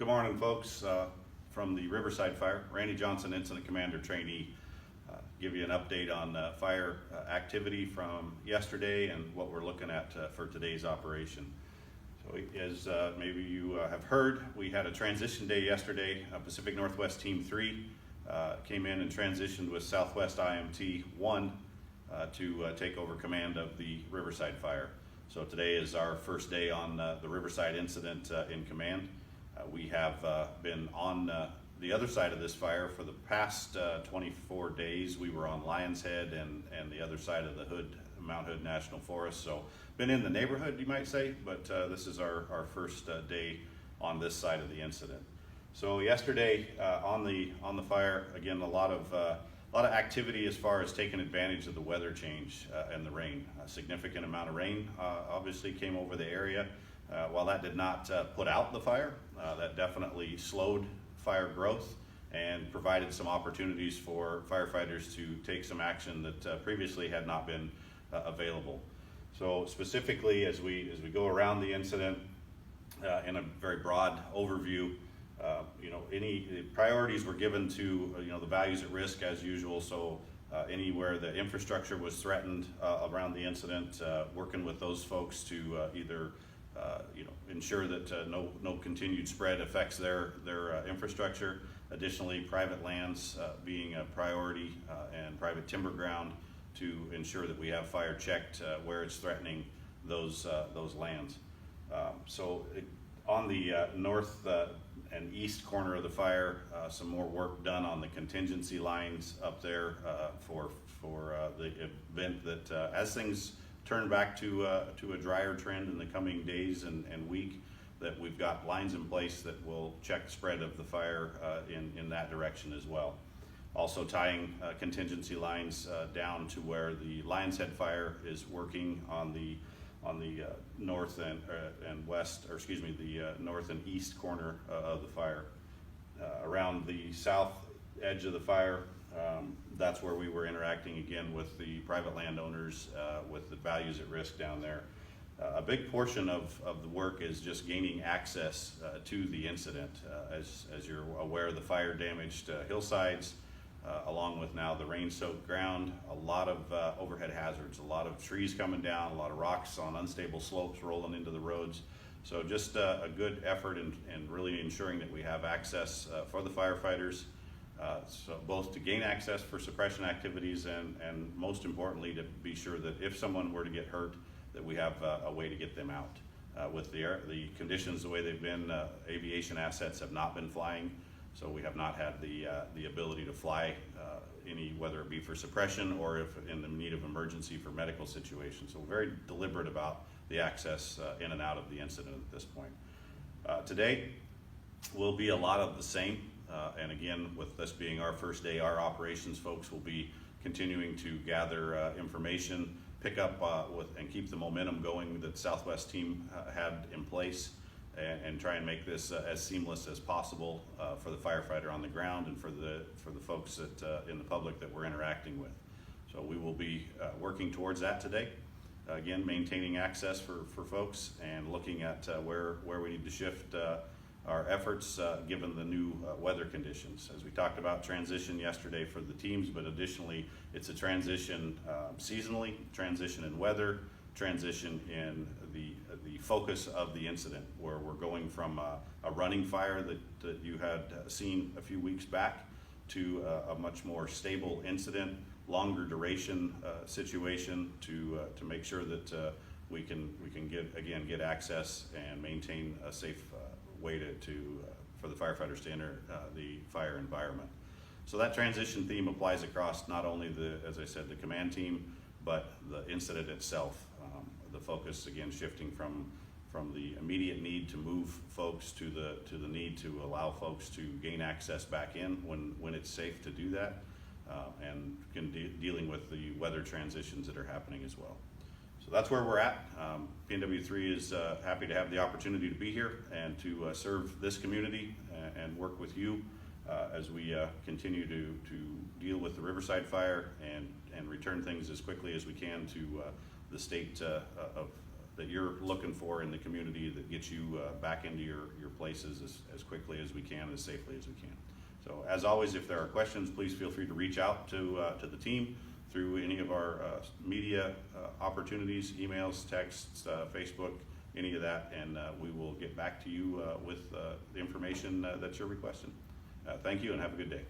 Good morning, folks. From the Riverside Fire, Randy Johnson, Incident Commander Trainee. Give you an update on fire activity from yesterday and what we're looking at for today's operation. So as maybe you have heard, we had a transition day yesterday. Pacific Northwest Team 3 came in and transitioned with Southwest IMT 1 to take over command of the Riverside Fire. So today is our first day on the Riverside incident in command. We have been on the other side of this fire for the past 24 days. We were on Lion's Head and the other side of the Mount Hood National Forest. So been in the neighborhood, you might say, but this is our first day on this side of the incident. So yesterday on the fire, again, a lot of activity as far as taking advantage of the weather change and the rain. A significant amount of rain obviously came over the area. While that did not put out the fire, that definitely slowed fire growth and provided some opportunities for firefighters to take some action that previously had not been available. So specifically, as we go around the incident in a very broad overview, any priorities were given to the values at risk as usual. So anywhere the infrastructure was threatened around the incident, working with those folks to either ensure that no continued spread affects their infrastructure. Additionally, private lands being a priority and private timber ground to ensure that we have fire checked where it's threatening those lands. On the north and east corner of the fire, some more work done on the contingency lines up there for the event that as things turn back to a drier trend in the coming days and week, that we've got lines in place that will check spread of the fire in that direction as well. Also tying contingency lines down to where the Lion's Head fire is working on the north and west, or excuse me, the north and east corner of the fire. Around the south edge of the fire, that's where we were interacting again with the private landowners with the values at risk down there. A big portion of the work is just gaining access to the incident. As you're aware, the fire damaged hillsides, along with now the rain-soaked ground, a lot of overhead hazards, a lot of trees coming down, a lot of rocks on unstable slopes rolling into the roads. So just a good effort in really ensuring that we have access for the firefighters, so both to gain access for suppression activities and most importantly to be sure that if someone were to get hurt, that we have a way to get them out. With the conditions the way they've been, aviation assets have not been flying, so we have not had the ability to fly whether it be for suppression or if in the need of emergency for medical situations. So very deliberate about the access in and out of the incident at this point. Today will be a lot of the same. And again, with this being our first day, our operations folks will be continuing to gather information, pick up and keep the momentum going that Southwest team had in place, and try and make this as seamless as possible for the firefighter on the ground and for the folks that in the public that we're interacting with. So we will be working towards that today. Again, maintaining access for folks and looking at where we need to shift our efforts given the new weather conditions. As we talked about transition yesterday for the teams, but additionally it's a transition seasonally, transition in weather, transition in the focus of the incident, where we're going from a running fire that you had seen a few weeks back to a much more stable incident, longer duration situation to make sure that we can get access and maintain a safe way for the firefighters to enter the fire environment. So that transition theme applies across not only as I said, the command team, but the incident itself. The focus again shifting from the immediate need to move folks to the need to allow folks to gain access back in when it's safe to do that, and dealing with the weather transitions that are happening as well. So that's where we're at. PNW 3 is happy to have the opportunity to be here and to serve this community and work with you as we continue to deal with the Riverside fire and return things as quickly as we can to the state of that you're looking for in the community that gets you back into your places as quickly as we can, as safely as we can. So as always, if there are questions, please feel free to reach out to the team through any of our media opportunities, emails, texts, Facebook, any of that, and we will get back to you with the information that you're requesting. Thank you and have a good day.